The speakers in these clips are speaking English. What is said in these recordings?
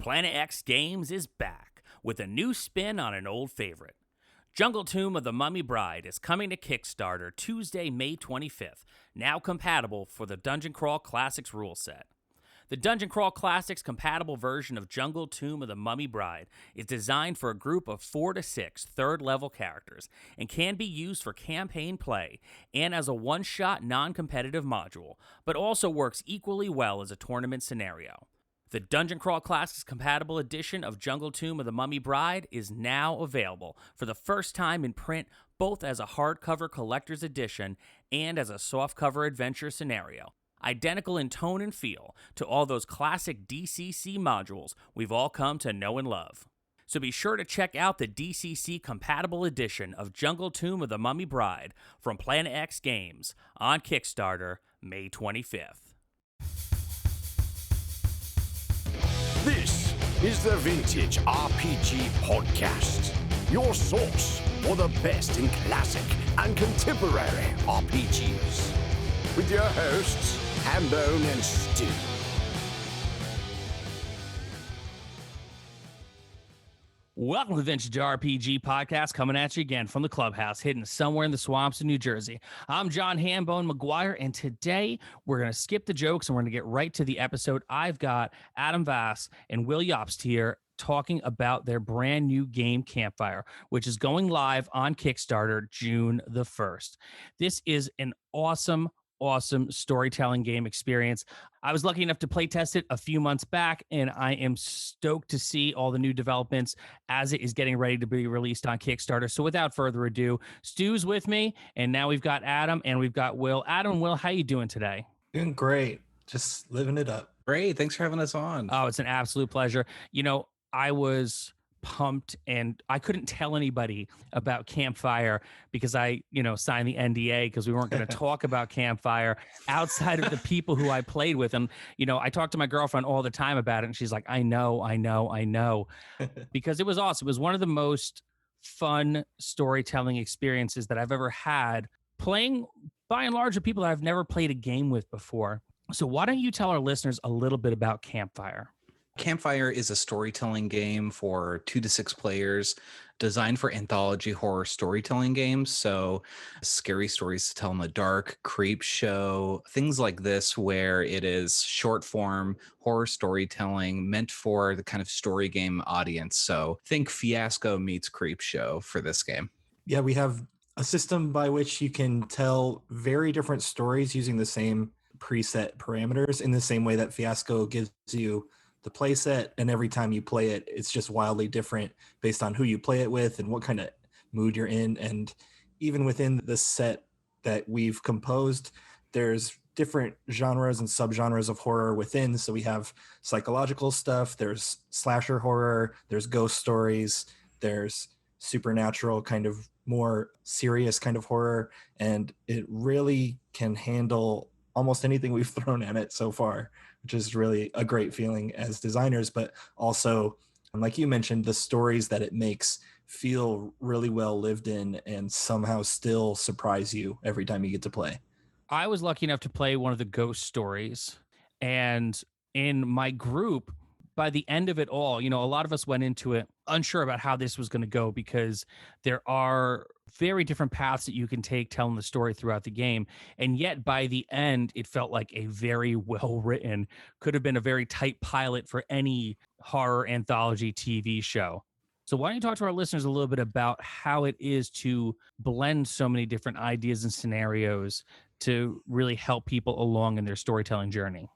Planet X Games is back with a new spin on an old favorite. Jungle Tomb of the Mummy Bride is coming to Kickstarter Tuesday, May 25th, now compatible for the Dungeon Crawl Classics rule set. The Dungeon Crawl Classics compatible version of Jungle Tomb of the Mummy Bride is designed for a group of 4 to 6 third-level characters and can be used for campaign play and as a one-shot non-competitive module, but also works equally well as a tournament scenario. The Dungeon Crawl Classics compatible edition of Jungle Tomb of the Mummy Bride is now available for the first time in print, both as a hardcover collector's edition and as a softcover adventure scenario. Identical in tone and feel to all those classic DCC modules we've all come to know and love. So be sure to check out the DCC compatible edition of Jungle Tomb of the Mummy Bride from Planet X Games on Kickstarter May 25th. This is the Vintage RPG Podcast, your source for the best in classic and contemporary RPGs. With your hosts, Hambone and Stu. Welcome to the Vintage RPG Podcast, coming at you again from the clubhouse, hidden somewhere in the swamps of New Jersey. I'm John Hambone McGuire, and today we're going to skip the jokes and we're going to get right to the episode. I've got Adam Vass and Will Jobst here talking about their brand new game, Campfire, which is going live on Kickstarter June the 1st. This is an awesome storytelling game experience. I was lucky enough to play test it a few months back, and I am stoked to see all the new developments as it is getting ready to be released on Kickstarter. So without further ado, Stu's with me, and now we've got Adam and we've got Will. Adam, Will, how you doing today? Doing great. Just living it up. Great. Thanks for having us on. Oh, it's an absolute pleasure. You know, I was pumped and I couldn't tell anybody about Campfire because I, signed the NDA because we weren't going to talk about Campfire outside of the people who I played with. And, I talk to my girlfriend all the time about it and she's like, I know, because it was awesome. It was one of the most fun storytelling experiences that I've ever had playing by and large with people that I've never played a game with before. So why don't you tell our listeners a little bit about Campfire? Campfire is a storytelling game for 2 to 6 players designed for anthology horror storytelling games. So scary stories to tell in the dark, creep show, things like this, where it is short form horror storytelling meant for the kind of story game audience. So think Fiasco meets creep show for this game. Yeah, we have a system by which you can tell very different stories using the same preset parameters in the same way that Fiasco gives you the play set, and every time you play it, it's just wildly different based on who you play it with and what kind of mood you're in. And even within the set that we've composed, there's different genres and subgenres of horror within. So we have psychological stuff, there's slasher horror, there's ghost stories, there's supernatural kind of more serious kind of horror, and it really can handle almost anything we've thrown at it so far, which is really a great feeling as designers, but also, like you mentioned, the stories that it makes feel really well lived in and somehow still surprise you every time you get to play. I was lucky enough to play one of the ghost stories, and in my group, by the end of it all, a lot of us went into it unsure about how this was going to go because there are very different paths that you can take telling the story throughout the game. And yet by the end, it felt like a very well-written, could have been a very tight pilot for any horror anthology TV show. So why don't you talk to our listeners a little bit about how it is to blend so many different ideas and scenarios to really help people along in their storytelling journey?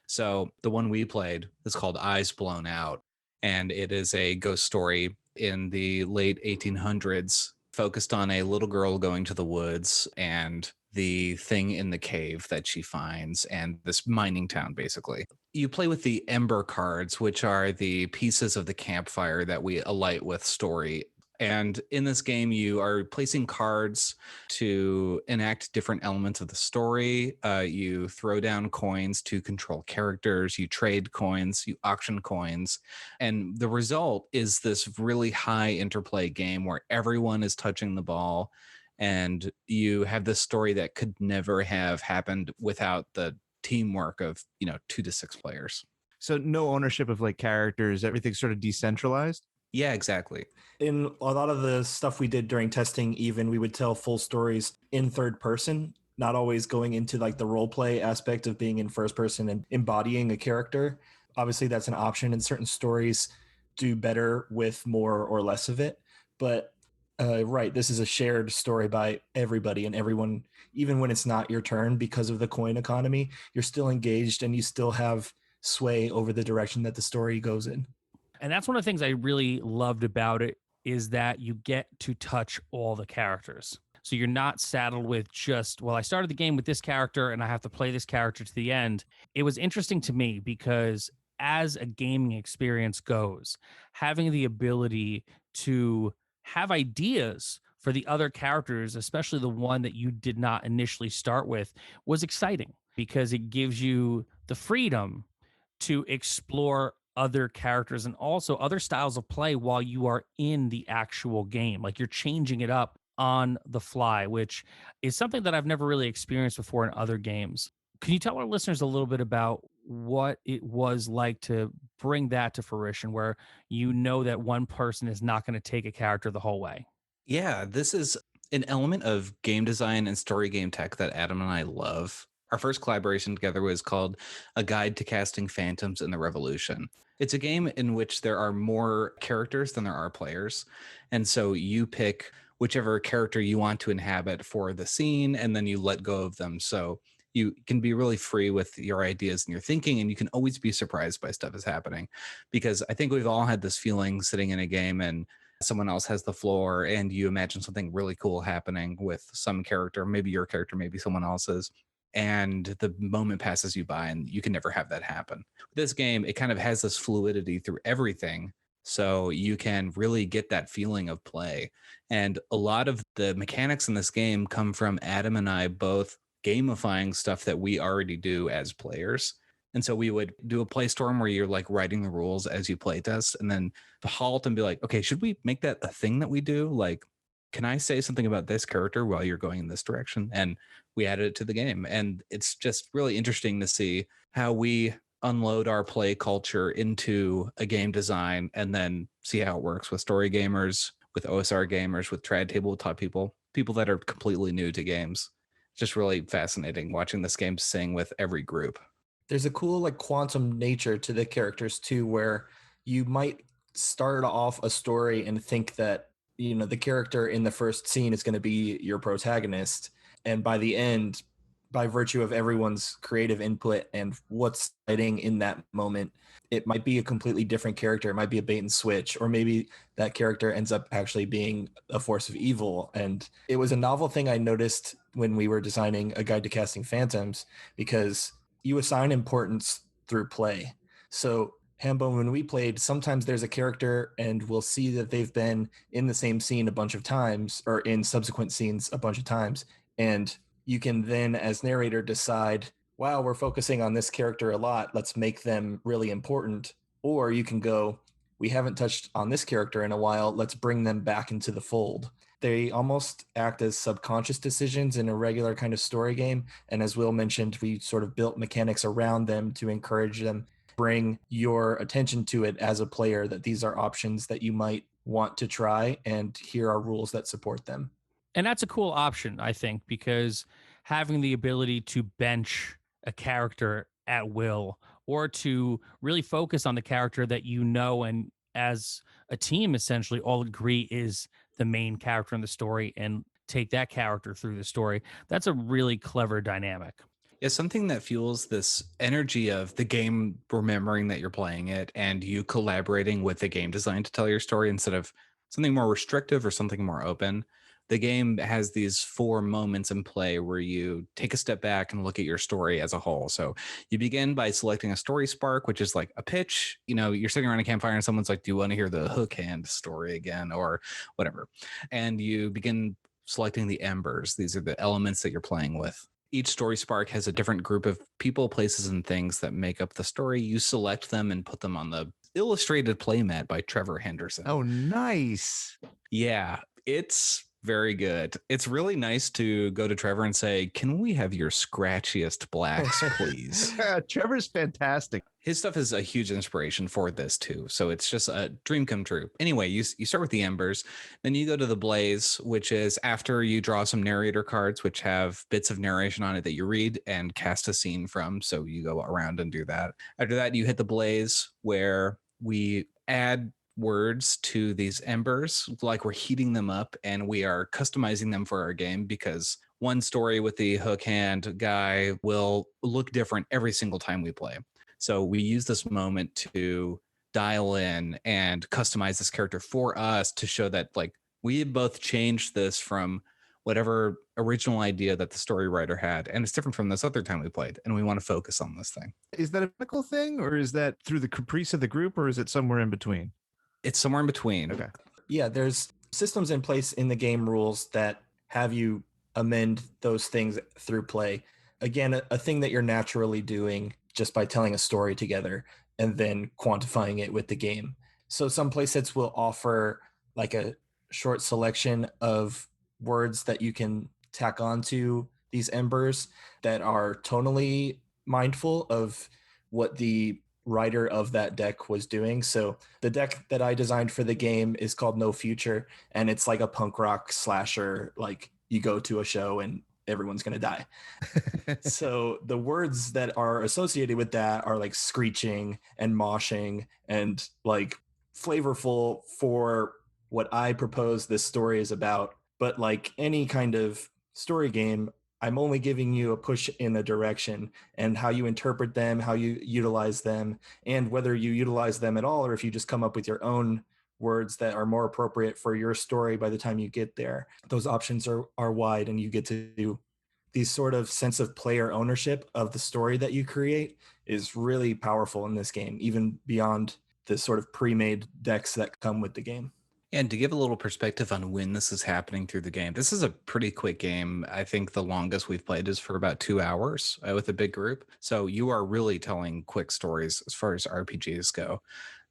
So the one we played is called Eyes Blown Out, and it is a ghost story in the late 1800s focused on a little girl going to the woods and the thing in the cave that she finds and this mining town, basically. You play with the ember cards, which are the pieces of the campfire that we alight with story. And in this game, you are placing cards to enact different elements of the story. You throw down coins to control characters. You trade coins. You auction coins. And the result is this really high interplay game where everyone is touching the ball. And you have this story that could never have happened without the teamwork of, 2 to 6 players. So no ownership of like characters, everything's sort of decentralized. Yeah, exactly. In a lot of the stuff we did during testing, even we would tell full stories in third person, not always going into like the role play aspect of being in first person and embodying a character. Obviously, that's an option, and certain stories do better with more or less of it. But right, this is a shared story by everybody and everyone, even when it's not your turn because of the coin economy, you're still engaged and you still have sway over the direction that the story goes in. And that's one of the things I really loved about it is that you get to touch all the characters. So you're not saddled with just, well, I started the game with this character and I have to play this character to the end. It was interesting to me because as a gaming experience goes, having the ability to have ideas for the other characters, especially the one that you did not initially start with, was exciting because it gives you the freedom to explore other characters and also other styles of play while you are in the actual game. Like you're changing it up on the fly, which is something that I've never really experienced before in other games. Can you tell our listeners a little bit about what it was like to bring that to fruition where you know that one person is not going to take a character the whole way? Yeah, this is an element of game design and story game tech that Adam and I love. Our first collaboration together was called A Guide to Casting Phantoms in the Revolution. It's a game in which there are more characters than there are players. And so you pick whichever character you want to inhabit for the scene, and then you let go of them. So you can be really free with your ideas and your thinking, and you can always be surprised by stuff is happening. Because I think we've all had this feeling sitting in a game and someone else has the floor and you imagine something really cool happening with some character, maybe your character, maybe someone else's, and the moment passes you by and you can never have that happen. With this game, it kind of has this fluidity through everything, so you can really get that feeling of play. And a lot of the mechanics in this game come from Adam and I both gamifying stuff that we already do as players. And so we would do a play storm where you're like writing the rules as you play test and then halt and be like, okay, should we make that a thing that we do? Like, can I say something about this character while you're going in this direction? And we added it to the game. And it's just really interesting to see how we unload our play culture into a game design and then see how it works with story gamers, with OSR gamers, with trad tabletop people that are completely new to games. Just really fascinating watching this game sing with every group. There's a cool like quantum nature to the characters too, where you might start off a story and think that, you know, the character in the first scene is going to be your protagonist. And by the end, by virtue of everyone's creative input and what's exciting in that moment, it might be a completely different character. It might be a bait and switch, or maybe that character ends up actually being a force of evil. And it was a novel thing I noticed when we were designing A Guide to Casting Phantoms, because you assign importance through play. So Hambone, when we played, sometimes there's a character and we'll see that they've been in the same scene a bunch of times or in subsequent scenes a bunch of times. And you can then, as narrator, decide, wow, we're focusing on this character a lot. Let's make them really important. Or you can go, we haven't touched on this character in a while. Let's bring them back into the fold. They almost act as subconscious decisions in a regular kind of story game. And as Will mentioned, we sort of built mechanics around them to encourage them, bring your attention to it as a player, that these are options that you might want to try, and here are rules that support them. And that's a cool option, I think, because having the ability to bench a character at will or to really focus on the character that you know and as a team essentially all agree is the main character in the story and take that character through the story. That's a really clever dynamic. Yeah, something that fuels this energy of the game remembering that you're playing it and you collaborating with the game design to tell your story instead of something more restrictive or something more open. The game has these 4 moments in play where you take a step back and look at your story as a whole. So you begin by selecting a story spark, which is like a pitch. You know, you're sitting around a campfire and someone's like, do you want to hear the hook hand story again or whatever? And you begin selecting the embers. These are the elements that you're playing with. Each story spark has a different group of people, places, and things that make up the story. You select them and put them on the illustrated playmat by Trevor Henderson. Oh, nice. Yeah, it's Very good. It's really nice to go to Trevor and say, can we have your scratchiest blacks, please? Trevor's fantastic. His stuff is a huge inspiration for this too. So it's just a dream come true. Anyway, you start with the embers, then you go to the blaze, which is after you draw some narrator cards, which have bits of narration on it that you read and cast a scene from. So you go around and do that. After that, you hit the blaze, where we add words to these embers, like we're heating them up, and we are customizing them for our game, because one story with the hook hand guy will look different every single time we play. So we use this moment to dial in and customize this character for us, to show that like we both changed this from whatever original idea that the story writer had, and it's different from this other time we played, and we want to focus on this thing. Is that a technical thing, or is that through the caprice of the group, or is it somewhere in between? It's somewhere in between. Okay. Yeah, there's systems in place in the game rules that have you amend those things through play. Again, a thing that you're naturally doing just by telling a story together and then quantifying it with the game. So some playsets will offer like a short selection of words that you can tack onto these embers that are tonally mindful of what the writer of that deck was doing. So the deck that I designed for the game is called No Future, and it's like a punk rock slasher, like you go to a show and everyone's going to die. So the words that are associated with that are like screeching and moshing and like flavorful for what I propose this story is about. But like any kind of story game, I'm only giving you a push in a direction, and how you interpret them, how you utilize them, and whether you utilize them at all, or if you just come up with your own words that are more appropriate for your story by the time you get there. Those options are wide, and you get to do these sort of sense of player ownership of the story that you create is really powerful in this game, even beyond the sort of pre-made decks that come with the game. And to give a little perspective on when this is happening through the game, this is a pretty quick game. I think the longest we've played is for about 2 hours with a big group. So you are really telling quick stories as far as RPGs go.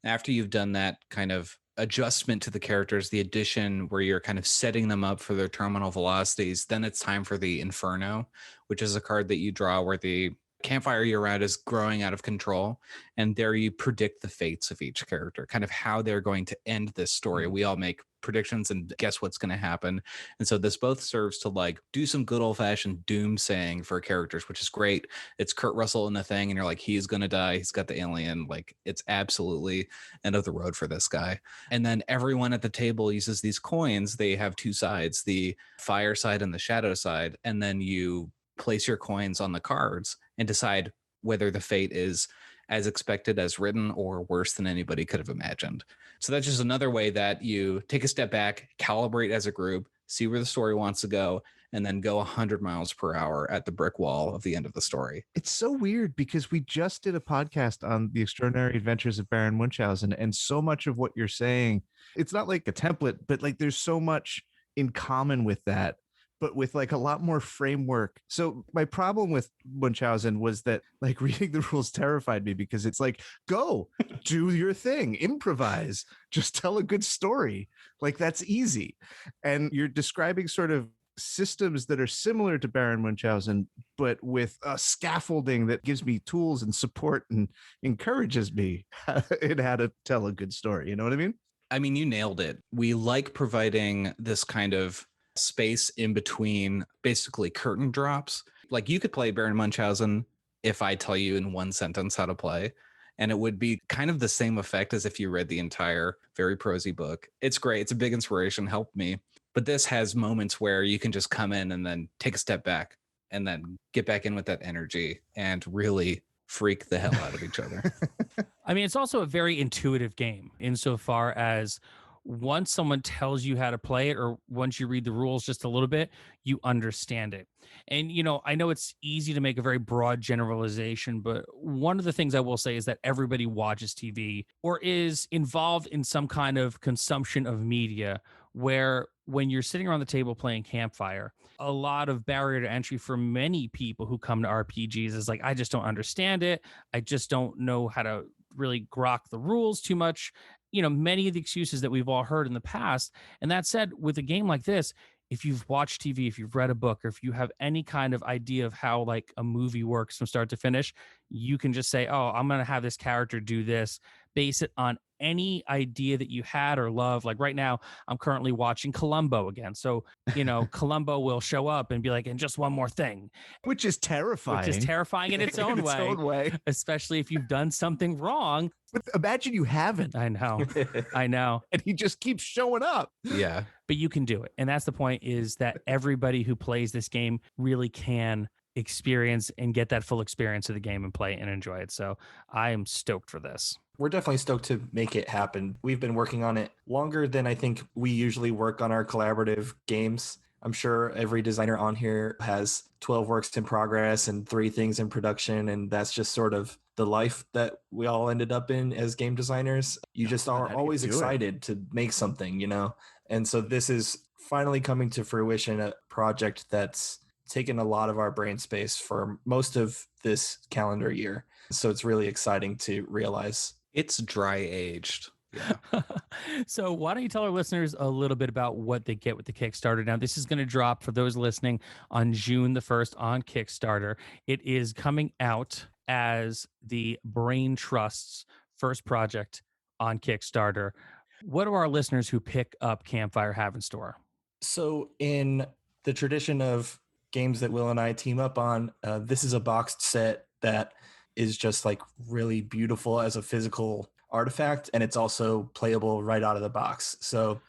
After you've done that kind of adjustment to the characters, the addition where you're kind of setting them up for their terminal velocities, then it's time for the Inferno, which is a card that you draw where the campfire you're around is growing out of control, and there you predict the fates of each character, kind of how they're going to end this story. We all make predictions and guess what's going to happen, and so this both serves to like do some good old-fashioned doomsaying for characters, which is great. It's Kurt Russell in the thing, and you're like, he's going to die, he's got the alien, like it's absolutely end of the road for this guy. And then everyone at the table uses these coins. They have two sides, the fire side and the shadow side, and then you place your coins on the cards and decide whether the fate is as expected as written or worse than anybody could have imagined. So that's just another way that you take a step back, calibrate as a group, see where the story wants to go, and then go 100 miles per hour at the brick wall of the end of the story. It's so weird because we just did a podcast on the extraordinary adventures of Baron Munchausen, and so much of what you're saying, it's not like a template, but like there's so much in common with that, but with like a lot more framework. So my problem with Munchausen was that like reading the rules terrified me, because it's like, go do your thing, improvise, just tell a good story. Like that's easy. And you're describing sort of systems that are similar to Baron Munchausen, but with a scaffolding that gives me tools and support and encourages me in how to tell a good story. You know what I mean? I mean, you nailed it. We like providing this kind of space in between basically curtain drops. Like you could play Baron Munchausen if I tell you in one sentence how to play, and it would be kind of the same effect as if you read the entire very prosy book. It's great. It's a big inspiration, helped me. But this has moments where you can just come in and then take a step back and then get back in with that energy and really freak the hell out of each other. I mean, it's also a very intuitive game insofar as once someone tells you how to play it, or once you read the rules just a little bit, you understand it. And, you know, I know it's easy to make a very broad generalization, but one of the things I will say is that everybody watches TV or is involved in some kind of consumption of media, where when you're sitting around the table playing Campfire, a lot of barrier to entry for many people who come to RPGs is like, I just don't understand it. I just don't know how to really grok the rules too much. You know, many of the excuses that we've all heard in the past. And that said, with a game like this, if you've watched TV, if you've read a book, or if you have any kind of idea of how like a movie works from start to finish, you can just say, oh, I'm going to have this character do this, base it on any idea that you had or love. Like right now, I'm currently watching Columbo again. So, Columbo will show up and be like, and just one more thing, which is terrifying. Which is terrifying in its own way, especially if you've done something wrong. But imagine you haven't. I know. And he just keeps showing up. Yeah. But you can do it. And that's the point, is that everybody who plays this game really can experience and get that full experience of the game and play and enjoy it. So I am stoked for this. We're definitely stoked to make it happen. We've been working on it longer than I think we usually work on our collaborative games. I'm sure every designer on here has 12 works in progress and 3 things in production. And that's just sort of the life that we all ended up in as game designers. You just are always excited to make something, And so this is finally coming to fruition, a project that's taken a lot of our brain space for most of this calendar year. So it's really exciting to realize. It's dry aged. Yeah. So why don't you tell our listeners a little bit about what they get with the Kickstarter? Now, this is going to drop for those listening on June the 1st on Kickstarter. It is coming out as the Brain Trust's first project on Kickstarter. What do our listeners who pick up Campfire have in store? So in the tradition of games that Will and I team up on, this is a boxed set that is just like really beautiful as a physical artifact, and it's also playable right out of the box. So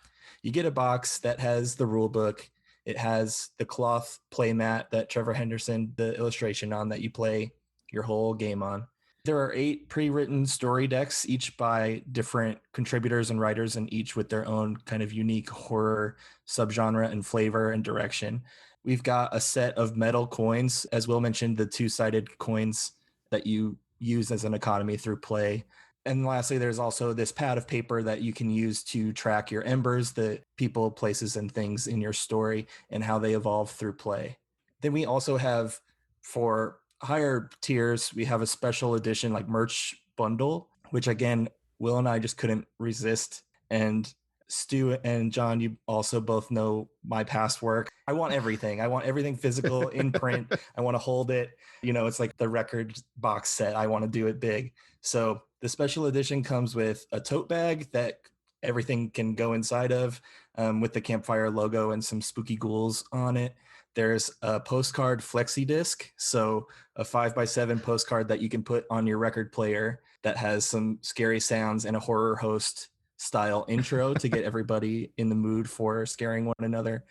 you get a box that has the rule book. It has the cloth playmat that Trevor Henderson, the illustration on, that you play your whole game on. There are 8 pre-written story decks, each by different contributors and writers, and each with their own kind of unique horror subgenre and flavor and direction. We've got a set of metal coins, as Will mentioned, the 2-sided coins that you use as an economy through play. And lastly, there's also this pad of paper that you can use to track your embers, the people, places, and things in your story and how they evolve through play. Then we also have, for higher tiers, we have a special edition like merch bundle, which again, Will and I just couldn't resist. And Stu and John, you also both know my past work. I want everything. I want everything physical in print. I want to hold it. It's like the record box set. I want to do it big. So the special edition comes with a tote bag that everything can go inside of, with the Campfire logo and some spooky ghouls on it. There's a postcard flexi disc, so a 5x7 postcard that you can put on your record player that has some scary sounds and a horror host style intro to get everybody in the mood for scaring one another.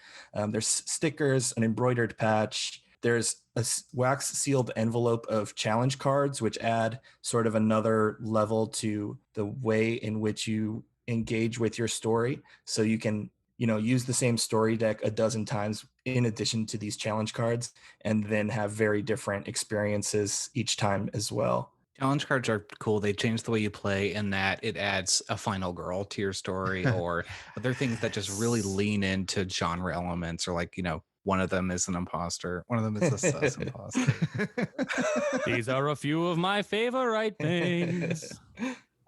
There's stickers, an embroidered patch. There's a wax sealed envelope of challenge cards, which add sort of another level to the way in which you engage with your story. So you can, use the same story deck a dozen times in addition to these challenge cards, and then have very different experiences each time as well. Challenge cards are cool. They change the way you play in that it adds a final girl to your story, or other things that just really lean into genre elements, or like, one of them is an imposter. One of them is a sus imposter. These are a few of my favorite things.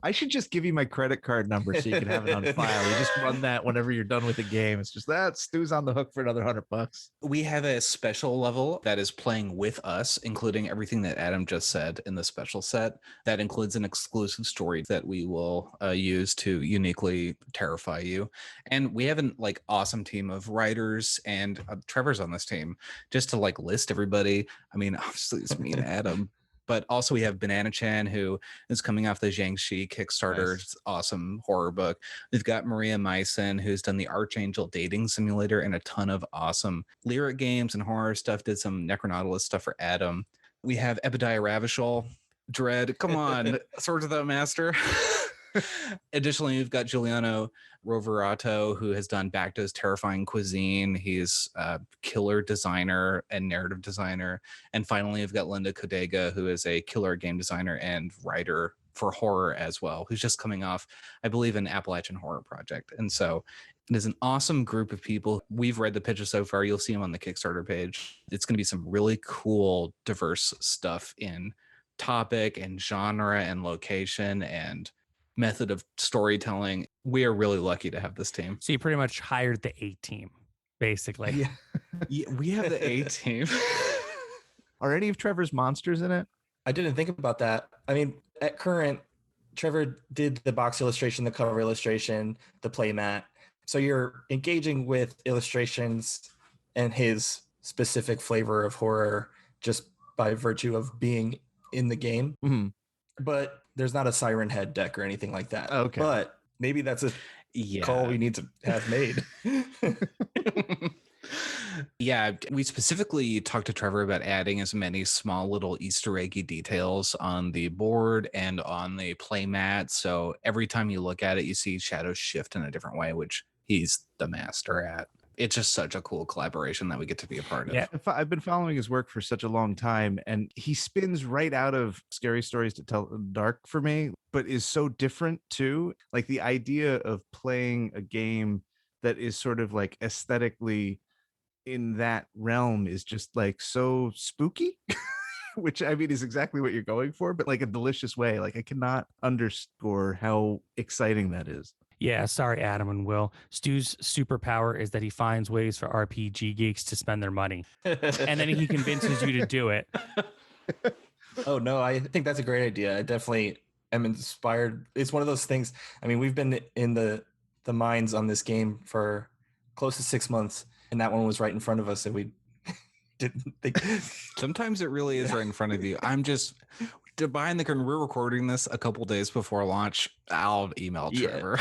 I should just give you my credit card number so you can have it on file. You just run that whenever you're done with the game. It's just that Stu's on the hook for another $100. We have a special level that is playing with us, including everything that Adam just said in the special set. That includes an exclusive story that we will use to uniquely terrify you. And we have an awesome team of writers, and Trevor's on this team, just to list everybody. I mean, obviously it's me and Adam. But also we have Banana Chan, who is coming off the Jiangxi Kickstarter. Nice. Awesome horror book. We've got Maria Meissen, who's done the Archangel Dating Simulator and a ton of awesome lyric games and horror stuff. Did some Necronautilus stuff for Adam. We have Ebediah Ravishal, Dread. Come on, Swords of the Master. Additionally, we've got Giuliano Roverato, who has done Bacta's Terrifying Cuisine. He's a killer designer and narrative designer. And finally, we've got Linda Codega, who is a killer game designer and writer for horror as well, who's just coming off, I believe, an Appalachian Horror Project. And so it is an awesome group of people. We've read the pitches so far. You'll see them on the Kickstarter page. It's going to be some really cool, diverse stuff in topic and genre and location and method of storytelling. We are really lucky to have this team. So you pretty much hired the A team. basically. Yeah. Yeah, we have the A team. Are any of Trevor's monsters in it? I didn't think about that. I mean, at current, Trevor did the box illustration, the cover illustration, the playmat. So you're engaging with illustrations and his specific flavor of horror just by virtue of being in the game. Mm-hmm. But there's not a Siren Head deck or anything like that. Okay. But maybe that's a call we need to have made. Yeah, we specifically talked to Trevor about adding as many small little Easter eggy details on the board and on the playmat. So every time you look at it, you see shadows shift in a different way, which he's the master at. It's just such a cool collaboration that we get to be a part of. Yeah. I've been following his work for such a long time, and he spins right out of Scary Stories to Tell in the Dark for me, but is so different too. Like the idea of playing a game that is sort of like aesthetically in that realm is just like so spooky. Which I mean is exactly what you're going for, but like a delicious way. Like I cannot underscore how exciting that is. Yeah, sorry, Adam and Will. Stu's superpower is that he finds ways for RPG geeks to spend their money. And then he convinces you to do it. Oh, no, I think that's a great idea. I definitely am inspired. It's one of those things. I mean, we've been in the minds on this game for close to 6 months, and that one was right in front of us, and we didn't think. Sometimes it really is right in front of you. I'm just behind the curtain. We're recording this a couple days before launch. I'll email Trevor.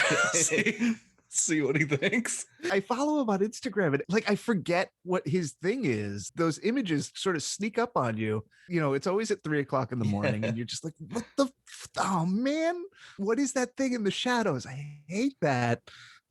See what he thinks. I follow him on Instagram and like I forget what his thing is. Those images sort of sneak up on you. You know, it's always at 3:00 in the morning and you're just like, what the oh man, what is that thing in the shadows? I hate that,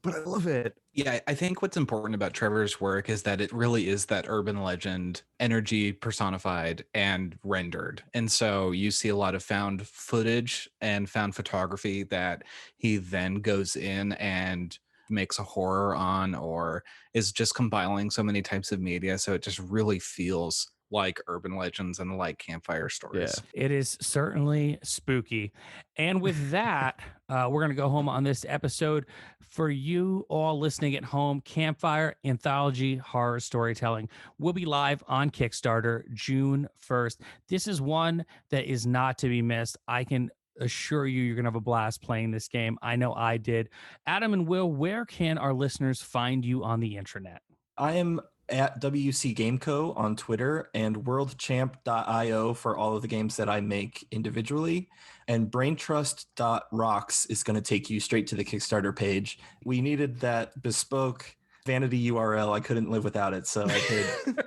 but I love it. Yeah, I think what's important about Trevor's work is that it really is that urban legend energy personified and rendered. And so you see a lot of found footage and found photography that he then goes in and makes a horror on, or is just compiling so many types of media. So it just really feels like urban legends and like campfire stories. Yeah. It is certainly spooky. And with that, we're going to go home on this episode. For you all listening at home, Campfire Anthology Horror Storytelling will be live on Kickstarter June 1st. This is one that is not to be missed. I can assure you, you're going to have a blast playing this game. I know I did. Adam and Will, where can our listeners find you on the intranet? I am at WC Gameco on Twitter and worldchamp.io for all of the games that I make individually. And braintrust.rocks is going to take you straight to the Kickstarter page. We needed that bespoke vanity URL. I couldn't live without it, so I did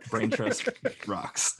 Braintrust Rocks.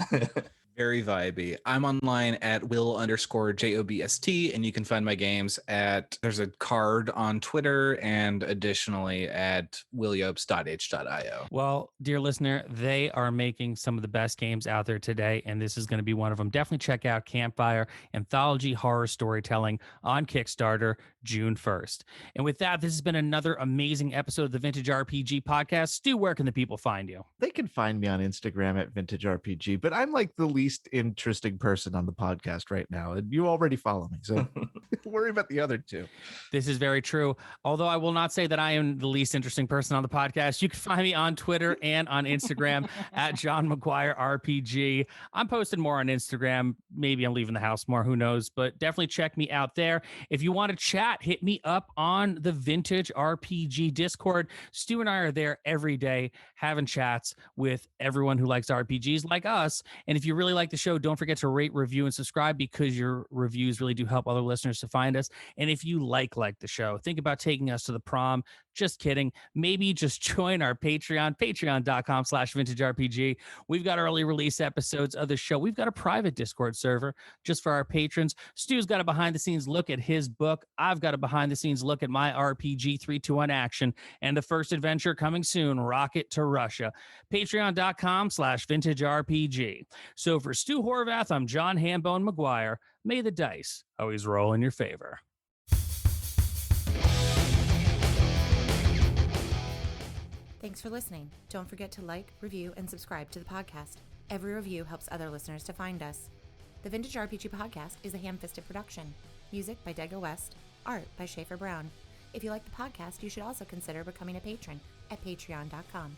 Very vibey. I'm online at Will_JOBST, and you can find my games there's a card on Twitter and additionally at williobs.h.io. Well, dear listener, they are making some of the best games out there today, and this is going to be one of them. Definitely check out Campfire Anthology Horror Storytelling on Kickstarter June 1st. And with that, this has been another amazing episode of the Vintage RPG Podcast. Stu, where can the people find you? They can find me on Instagram at Vintage RPG, but I'm like the least interesting person on the podcast right now, and you already follow me, so don't worry about the other two. This is very true. Although I will not say that I am the least interesting person on the podcast. You can find me on Twitter and on Instagram at John McGuire RPG. I'm posting more on Instagram. Maybe I'm leaving the house more, who knows, but definitely check me out there. If you want to chat, hit me up on the Vintage RPG Discord. Stu and I are there every day having chats with everyone who likes RPGs like us. And if you really like the show, don't forget to rate, review, and subscribe, because your reviews really do help other listeners to find us. And if you like the show, think about taking us to the prom. Just kidding. Maybe just join our Patreon, patreon.com/vintagerpg. We've got early release episodes of the show. We've got a private Discord server just for our patrons. Stu's got a behind-the-scenes look at his book. I've got a behind-the-scenes look at my RPG 321 action, and the first adventure coming soon, Rocket to Russia. Patreon.com/vintagerpg. So for Stu Horvath, I'm John Hambone McGuire. May the dice always roll in your favor. Thanks for listening. Don't forget to like, review, and subscribe to the podcast. Every review helps other listeners to find us. The Vintage RPG Podcast is a ham-fisted production. Music by Dega West. Art by Schaefer Brown. If you like the podcast, you should also consider becoming a patron at patreon.com.